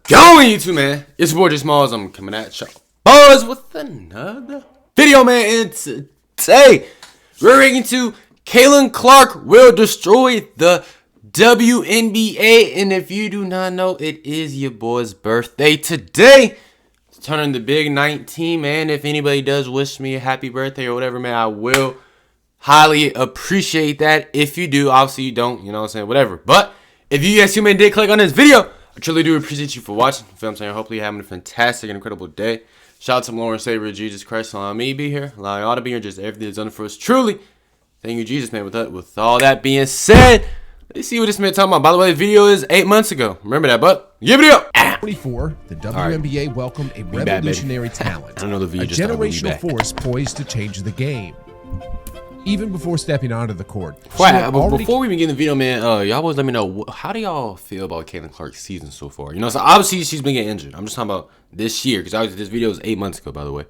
going YouTube, man? It's your boy J Smalls. I'm coming at y'all buzz with another video, man. And today we're reacting to Caitlin Clark will destroy the WNBA. And if you do not know, it is your boy's birthday today. It's turning the big 19, man. If anybody does wish me a happy birthday or whatever, man, I will highly appreciate that. If you do, obviously you don't, you know what I'm saying, whatever. But if you guys did click on this video, I truly do appreciate you for watching. You feel what I'm saying? Hopefully you're having a fantastic and incredible day. Shout out to Lord and Savior Jesus Christ, allowing me to be here, allowing y'all to be here, just everything is done for us. Truly, thank you, Jesus, man. With all that being said, let's see what this man talking about. By the way, the video is 8 months ago. Remember that, but give it up. 24, the WNBA welcomed a revolutionary talent, I don't know the video, a generational force poised to change the game. Even before stepping onto the court. Before we begin the video, man, y'all always let me know, how do y'all feel about Caitlin Clark's season so far? You know, so obviously she's been getting injured. I'm just talking about this year, because obviously this video is 8 months ago, by the way.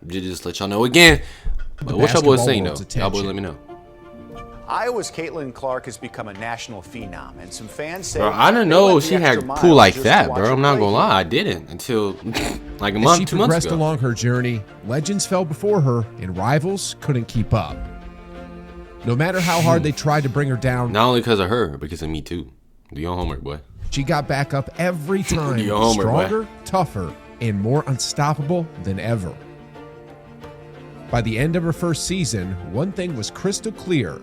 Just let y'all know again. But what y'all boys saying, though? Y'all boys let me know. Iowa's Caitlin Clark has become a national phenom, and some fans say, bro, I didn't know she had pool like that, bro. I'm not gonna lie, I didn't until like a month, 2 months ago. As she progressed along her journey, legends fell before her, and rivals couldn't keep up. No matter how hard they tried to bring her down, not only because of her, but because of me too. Do your homework, boy. She got back up every time, stronger, tougher, and more unstoppable than ever. By the end of her first season, one thing was crystal clear.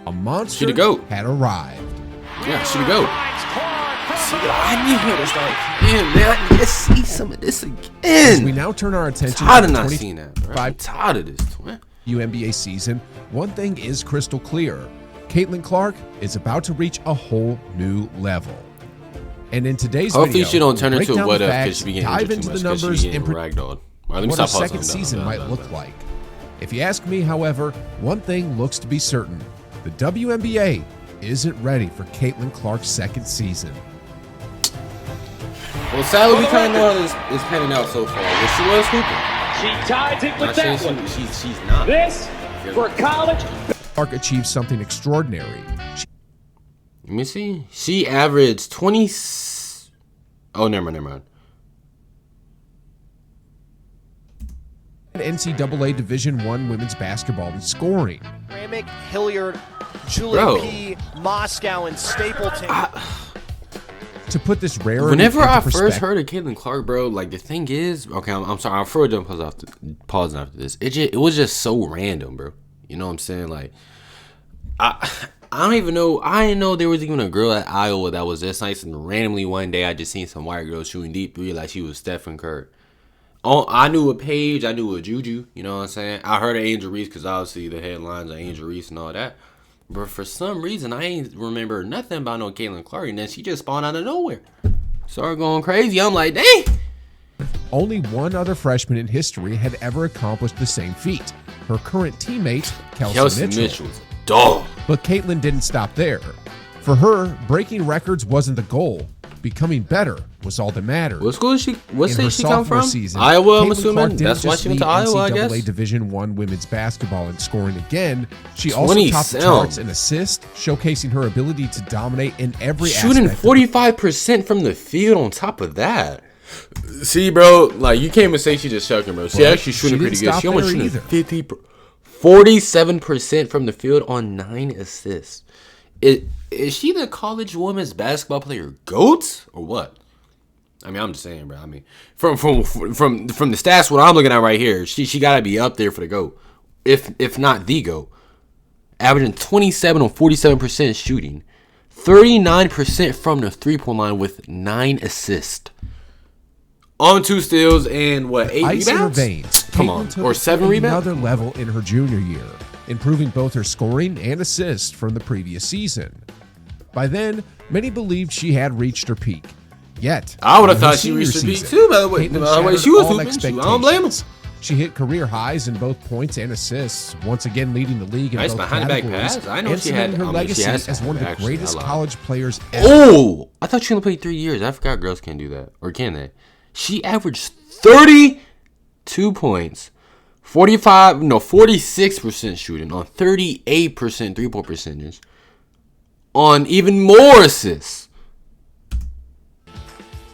A monster had arrived. Yeah, she to go. I need her to start again, man. I need to see some of this again. As we now turn our attention to the 25 tired of this, man. WNBA season, one thing is crystal clear. Caitlin Clark is about to reach a whole new level. And in today's hopefully video, she don't turn into a what if, because she be getting dive injured into too much, the numbers and ragdolled. Right, what her second season might look like. If you ask me, however, one thing looks to be certain. The WNBA isn't ready for Caitlin Clark's second season. Well, sadly, we kind of know how this is panning out so far. Well, she was hooping. She ties it with that one. She's not. This for college. Clark achieved something extraordinary. Let me see. She averaged 20. Oh, never mind. NCAA Division I women's basketball in scoring. Ramick, Hilliard, Julie P, Moscow, and Stapleton. To put this rare. Whenever I first heard of Caitlin Clark, bro, like the thing is, okay, I'm sorry, I'm further done pausing after this. It was just so random, bro. You know what I'm saying? Like, I don't even know. I didn't know there was even a girl at Iowa that was this nice, and randomly one day I just seen some white girl shooting deep three like she was Stephen Curry. I knew a Paige, I knew a Juju, you know what I'm saying? I heard of Angel Reese because obviously the headlines are Angel Reese and all that. But for some reason, I ain't remember nothing about no Caitlin Clark, and then she just spawned out of nowhere. Started going crazy. I'm like, dang. Only one other freshman in history had ever accomplished the same feat. Her current teammate, Kelsey Mitchell's a dog. But Caitlin didn't stop there. For her, breaking records wasn't the goal. Becoming better was all that mattered. What school is she? What state she come from? Season, Iowa, I'm assuming. That's why she went to Iowa, I guess. NCAA Division I women's basketball and scoring again. She also topped the charts in assists, showcasing her ability to dominate in every aspect. Shooting 45% from the field on top of that. See, bro, like you can't even say she just shucking, bro. She actually shooting pretty good. She almost shooting 47% from the field on 9 assists. Is she the college women's basketball player GOAT or what? I mean, I'm just saying, bro. I mean, from the stats, what I'm looking at right here, she gotta be up there for the GOAT, if not the GOAT. Averaging 27 on 47% shooting, 39% from the 3-point line with 9 assists, on 2 steals and what 8 rebounds? Come on, or 7 rebounds. Another level in her junior year, improving both her scoring and assists from the previous season. By then, many believed she had reached her peak. Yet, I would have thought she reached her peak too, by the way. She was hooping. I don't blame her. She hit career highs in both points and assists, once again leading the league in both categories. I know she had her legacy as one of the greatest college players ever. Oh, I thought she only played 3 years. I forgot girls can't do that, or can they? She averaged 32 points, 46% shooting on 38% 3-point percentage, on even more assists.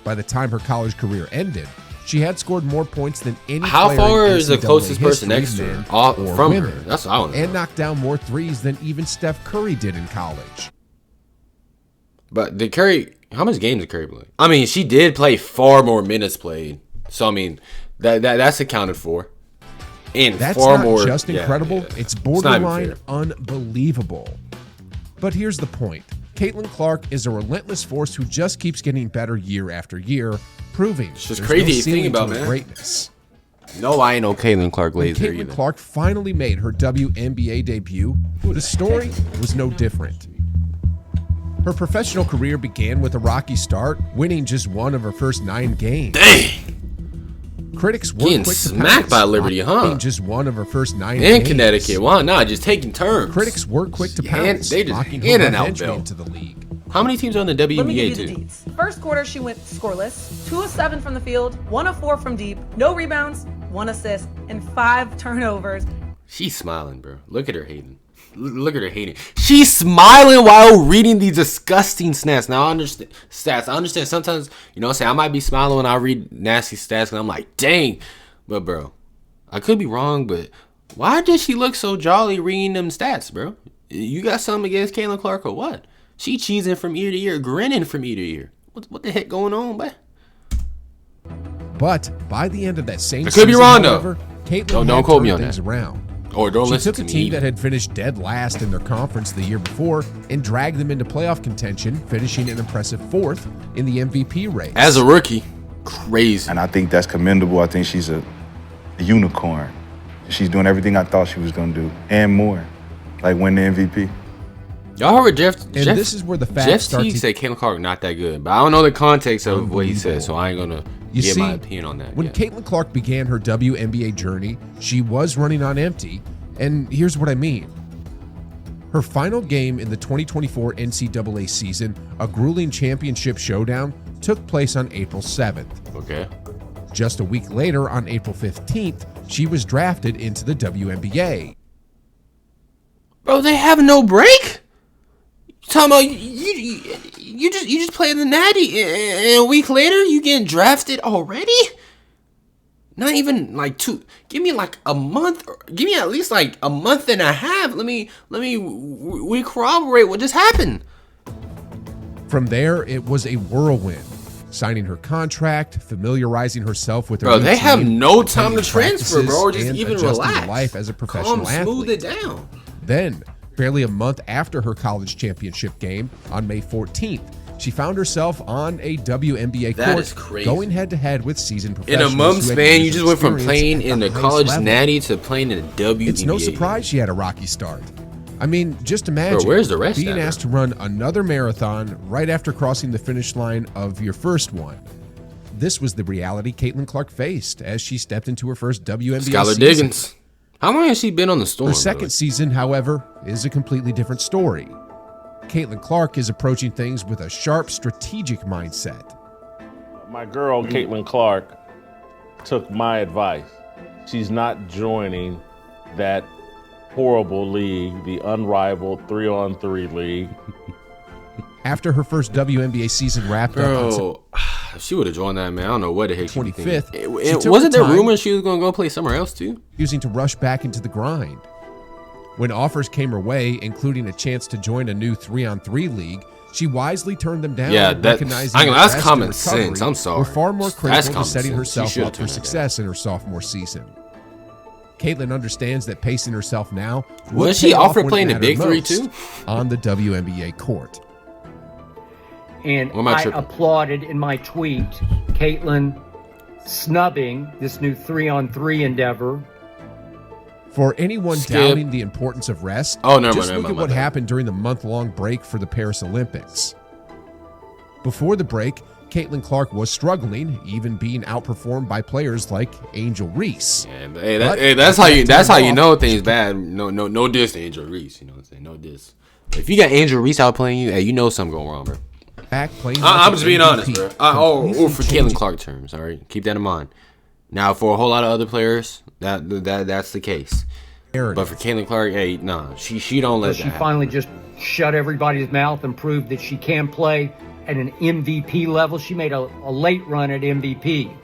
By the time her college career ended, she had scored more points than any How player far in is the NCAA closest person history, next to her men or from women, her? That's what I want to and know. knocked down more threes than even Steph Curry did in college. But did Curry? How much games did Curry play? I mean, she did play far more minutes played. So I mean, that's accounted for. And That's far not more, just incredible, yeah. it's not even borderline fair. unbelievable. But here's the point. Caitlin Clark is a relentless force who just keeps getting better year after year, proving It's just there's crazy no to think ceiling about, to her man. greatness. No, I ain't no Caitlin Clark When laser Caitlin either. Clark finally made her WNBA debut, the story was no different. Her professional career began with a rocky start, winning just one of her first 9 games. Dang! Critics were Getting quick to smacked pounce by Liberty, on huh? winning just one of her first 9 In games. Connecticut, why not? Just taking turns. Critics were quick to Yeah, pounce, they just mocking in her and out revenge belt. into the league. How many teams are on the Let me WNBA give you the too? deets. First quarter, she went scoreless, 2 of 7 from the field, 1 of 4 from deep, no rebounds, 1 assist, and 5 turnovers. She's smiling, bro. Look at her hating. Look at her hating. She's smiling while reading these disgusting stats. Now I understand stats. I understand sometimes, you know, say I might be smiling when I read nasty stats, and I'm like, dang. But bro, I could be wrong, but why does she look so jolly reading them stats, bro? You got something against Caitlin Clark or what? She cheesing from ear to ear, grinning from ear to ear. What the heck going on, boy? But by the end of that same I could be season, wrong, though. however, Caitlin Don't had quote me turned on things that. around. Or don't She listen took a to me team either. that had finished dead last in their conference the year before and dragged them into playoff contention, finishing an impressive 4th in the MVP race. As a rookie, crazy. And I think that's commendable. I think she's a unicorn. She's doing everything I thought she was going to do and more, like win the MVP. Y'all heard Jeff? And Jeff, this is where the facts Jeff start Teague to said Caitlin Clark not that good, but I don't know the context of what he said, so I ain't gonna You give see, my opinion on that. when yet. Caitlin Clark began her WNBA journey, she was running on empty, and here's what I mean. Her final game in the 2024 NCAA season, a grueling championship showdown, took place on April 7th. Okay. Just a week later, on April 15th, she was drafted into the WNBA. Bro, they have no break. You talking about you just played the Natty, and a week later you getting drafted already? Not even like 2. Give me like a month. Give me at least like a month and a half. Let me we corroborate what just happened. From there, it was a whirlwind. Signing her contract, familiarizing herself with her Bro, new they have team, no time to attending transfer, bro. Or practices, just and even adjusting to relax. life as a professional Calm, smooth athlete. it down. Then, barely a month after her college championship game, on May 14th, she found herself on a WNBA That court, is crazy. going head-to-head with seasoned In professionals. a month who had span, you years just of went from experience playing at in the highest college level. natty to playing in the WNBA. It's no surprise she had a rocky start. I mean, just imagine Bro, where's the rest being at, bro? asked to run another marathon right after crossing the finish line of your first one. This was the reality Caitlin Clark faced as she stepped into her first WNBA Skylar season. Diggins. How long has she been on the Storm? Her second season, however, is a completely different story. Caitlin Clark is approaching things with a sharp, strategic mindset. My girl, Caitlin Clark, took my advice. She's not joining that horrible league, the unrivaled 3-on-3 league. After her first WNBA season wrapped up on Bro, if she would have joined that, man, I don't know what the heck she be 25th, thinking. she took Wasn't the there time- rumors she was going to go play somewhere else, too? using to rush back into the grind. When offers came her way, including a chance to join a new 3-on-3 league, she wisely turned them down, Yeah, that- recognizing I mean, that that's rest common and recovery sense. I'm sorry. were far more That's critical to common setting sense. She herself should've up for turned that success in her sophomore season. Caitlin understands that pacing herself now would Was she pay off offered when it playing the mattered Big Three, most too? on the WNBA court. And Or am I I tripping? applauded in my tweet Caitlin snubbing this new 3-on-3 endeavor. For anyone Skip. doubting the importance of rest, Oh, never mind, just never look mind, at my what bad. happened during the month-long break for the Paris Olympics. Before the break, Caitlin Clark was struggling, even being outperformed by players like Angel Reese. Yeah, hey, But that's if how that you. That's how turned you off, know things bad. No diss to Angel Reese. You know what I'm saying? No diss. If you got Angel Reese out playing you, hey, you know something going wrong, bro. Back playing I'm like just an being honest, MVP, bro. Or completely for Caitlin changing- Clark terms, all right. Keep that in mind. Now, for a whole lot of other players, that's the case. But for Caitlin Clark, hey, no, she don't let She that happen. finally just shut everybody's mouth and proved that she can play at an MVP level. She made a late run at MVP.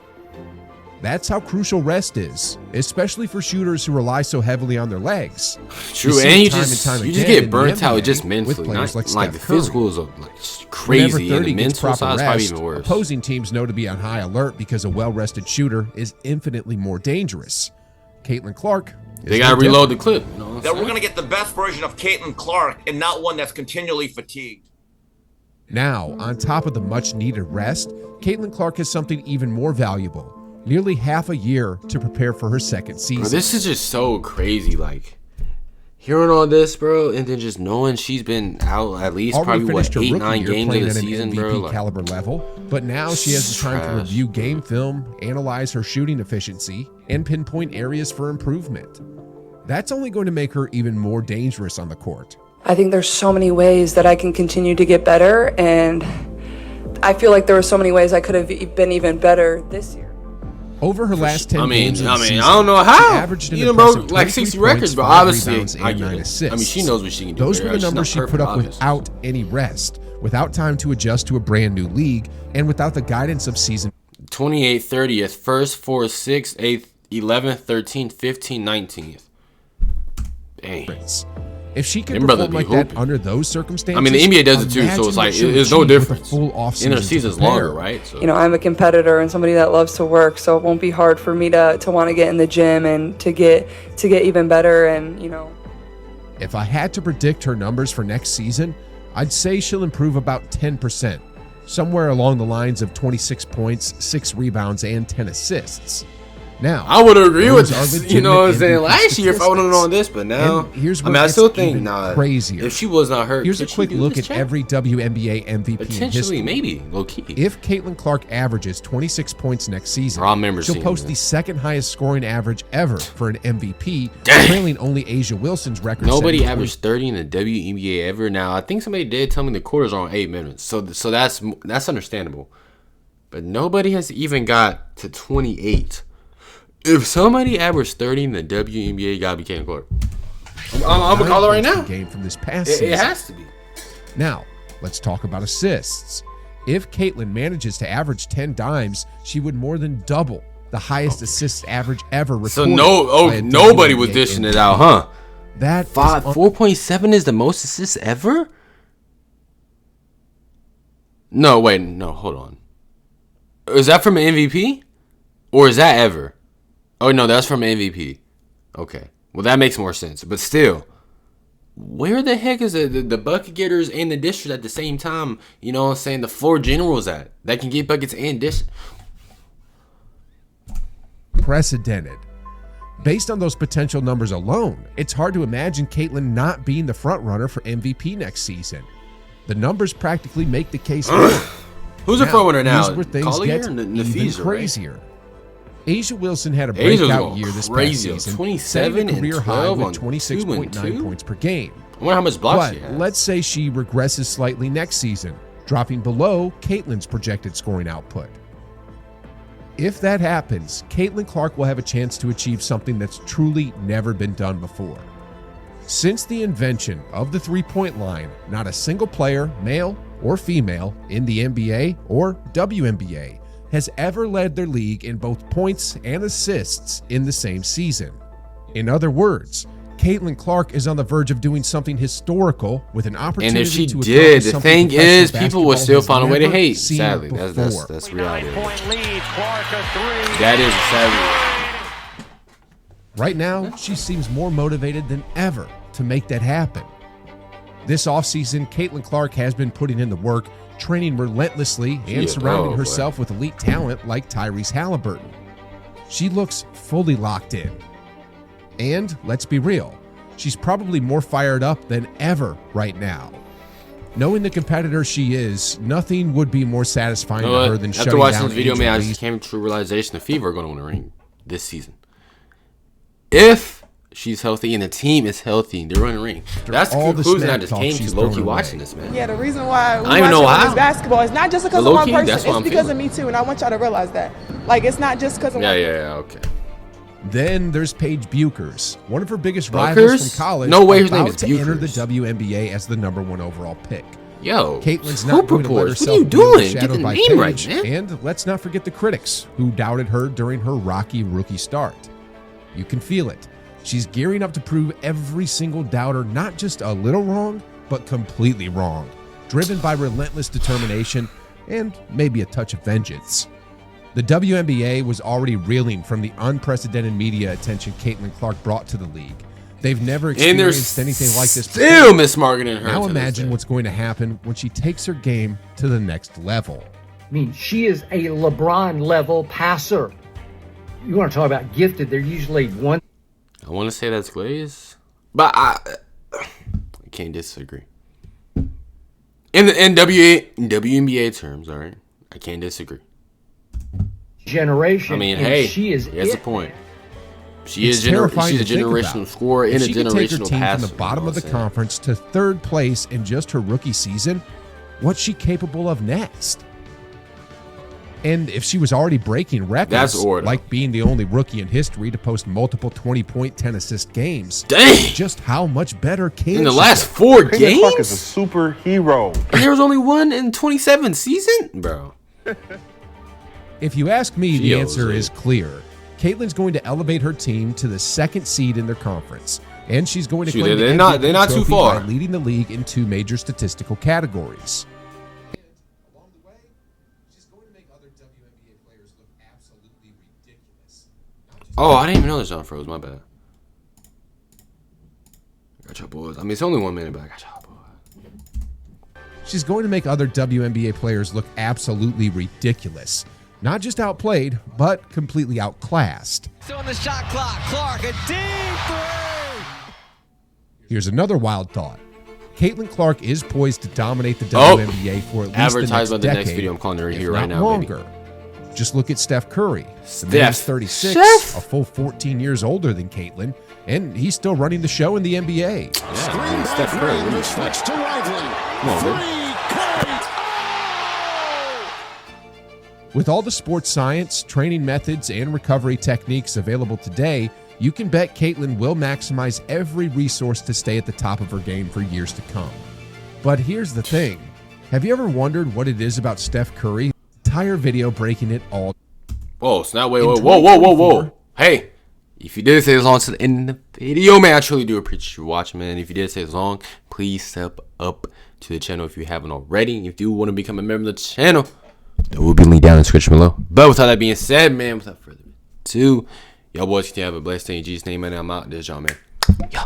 That's how crucial rest is, especially for shooters who rely so heavily on their legs. True, and you just get burnt out just mentally, not like the physicals are like crazy, and the mental side is probably even worse. Opposing teams know to be on high alert because a well-rested shooter is infinitely more dangerous. Caitlin Clark, they gotta reload the clip. You know that we're gonna get the best version of Caitlin Clark and not one that's continually fatigued. Now, on top of the much-needed rest, Caitlin Clark has something even more valuable. Nearly half a year to prepare for her second season. Bro, this is just so crazy, like hearing all this, bro, and then just knowing she's been out at least Already probably what 8-9 games in the at season, an MVP bro. Like, caliber level, but now she has the time to review game film, analyze her shooting efficiency, and pinpoint areas for improvement. That's only going to make her even more dangerous on the court. I think there's so many ways that I can continue to get better, and I feel like there were so many ways I could have been even better this year. Over her last 10 games, I don't know how. Averaged You know, bro, like 60 records, but obviously, I get it. I mean, she knows what she can do. Those were the numbers she put up without any rest, without time to adjust to a brand new league, and without the guidance of season. 28th, 30th, 1st, 4th, 6th, 8th, 11th, 13th, 15th, 19th. Dang. If she can perform like that under those circumstances, I mean, the NBA does it too, so it's like there's no difference. And their season's longer, right? So. You know, I'm a competitor and somebody that loves to work, so it won't be hard for me to want to get in the gym and to get even better. And you know, if I had to predict her numbers for next season, I'd say she'll improve about 10%, somewhere along the lines of 26 points, 6 rebounds, and 10 assists. Now, I would agree with this, you know what I'm saying? Last year, if I would have known this, but now, I still think, crazier. If she was not hurt, here's a quick look at every WNBA MVP potentially, history. Maybe, low key. If Caitlin Clark averages 26 points next season, she'll post the second highest scoring average ever for an MVP, trailing only Asia Wilson's record. Nobody averaged 30 in the WNBA ever. Now, I think somebody did tell me the quarters are on 8 minutes, so that's understandable. But nobody has even got to 28. If somebody averaged 30 in the WNBA, it gotta be Caitlin Clark. I'm gonna call it right now. Game from this past season. It has to be. Now, let's talk about assists. If Caitlin manages to average 10 dimes, she would more than double the highest assist average ever recorded. So nobody was dishing it out, huh? That 4.7 is the most assists ever? No, wait, no, hold on. Is that from an MVP? Or is that ever? Oh, no, that's from MVP. Okay. Well, that makes more sense. But still, where the heck is the bucket getters and the dishers at the same time? You know what I'm saying? The floor generals at that can get buckets and dish. Precedented. Based on those potential numbers alone, it's hard to imagine Caitlin not being the front runner for MVP next season. The numbers practically make the case. Who's the front runner now? Here's where things get even crazier. Right? Asia Wilson had a breakout year this past season, 27 a career and 12 high with on 26.9 points per game. I wonder how much blocks she has. Let's say she regresses slightly next season, dropping below Caitlin's projected scoring output. If that happens, Caitlin Clark will have a chance to achieve something that's truly never been done before. Since the invention of the three-point line, not a single player, male or female, in the NBA or WNBA has ever led their league in both points and assists in the same season. In other words, Caitlin Clark is on the verge of doing something historical with an opportunity to and if she accomplish did, the something thing is, people basketball will still has find a way to never hate. seen Sadly, before. that's reality. That is sadly. Right now, she seems more motivated than ever to make that happen. This offseason, Caitlin Clark has been putting in the work, training relentlessly and surrounding herself with elite talent like Tyrese Halliburton. She looks fully locked in. And let's be real, she's probably more fired up than ever right now. Knowing the competitor she is, nothing would be more satisfying to her than shutting down After watching this video, man, I just came to a realization the Fever are going to win a ring this season. If she's healthy and the team is healthy, they're running a ring. That's the conclusion I just came to low-key watching this, man. Yeah, the reason why we watch basketball is not just because of one person. It's because of me too, and I want y'all to realize that. Like, it's not just because of one person. Yeah, okay. Then there's Paige Buchers, one of her biggest rivals from college. No way, her name is to enter the WNBA as the #1 overall pick. Yo, Caitlin's not going to let What herself are you be doing? Get overshadowed the by name right, Paige, man. and let's not forget the critics who doubted her during her rocky rookie start. You can feel it. She's gearing up to prove every single doubter not just a little wrong, but completely wrong, driven by relentless determination and maybe a touch of vengeance. The WNBA was already reeling from the unprecedented media attention Caitlin Clark brought to the league. They've never experienced anything like this before. Still mismarketing her. Now imagine what's going to happen when she takes her game to the next level. I mean, she is a LeBron level passer. You want to talk about gifted? They're usually one. I want to say that's Glaze, but I can't disagree. In WNBA terms, all right, I can't disagree. Generation. I mean, hey, she is. Here's the point. She's a generational scorer and a generational passer. From the bottom of the conference to third place in just her rookie season, what's she capable of next? And if she was already breaking records, like being the only rookie in history to post multiple 20-point, 10-assist games, just how much better can she in the last 4 games? Caitlin Clark is a superhero. And there was only one in 27 season, bro. If you ask me, the answer is clear. Caitlin's going to elevate her team to the 2nd seed in their conference, and she's going to claim they're not too far by leading the league in 2 major statistical categories. And along the way, she's going to make other WNBA players look absolutely ridiculous. Oh, I didn't even know this on froze. My bad. I got your boys. I mean, it's only 1 minute, but I got your boys. She's going to make other WNBA players look absolutely ridiculous. Not just outplayed, but completely outclassed. So on the shot clock, Clark, a deep 3. Here's another wild thought. Caitlin Clark is poised to dominate the WNBA for at least the next decade, next video I'm calling her here right now, longer. Baby. Just look at Steph Curry. The man's 36, a full 14 years older than Caitlin, and he's still running the show in the NBA. Yeah, Steph Curry. Switch to Lively. Come on, baby. With all the sports science, training methods, and recovery techniques available today, you can bet Caitlin will maximize every resource to stay at the top of her game for years to come. But here's the thing. Have you ever wondered what it is about Steph Curry? Entire video breaking it all. Whoa, it's not, whoa. Hey, if you did stay as long to the end of the video, man, I truly do appreciate you watching, man. If you did stay as long, please step up to the channel if you haven't already. If you do want to become a member of the channel, there will be a link down in the description below. But with all that being said, man, without further ado, y'all boys continue to have a blessed day in Jesus' name, man. I'm out. This is y'all, man. Yeah.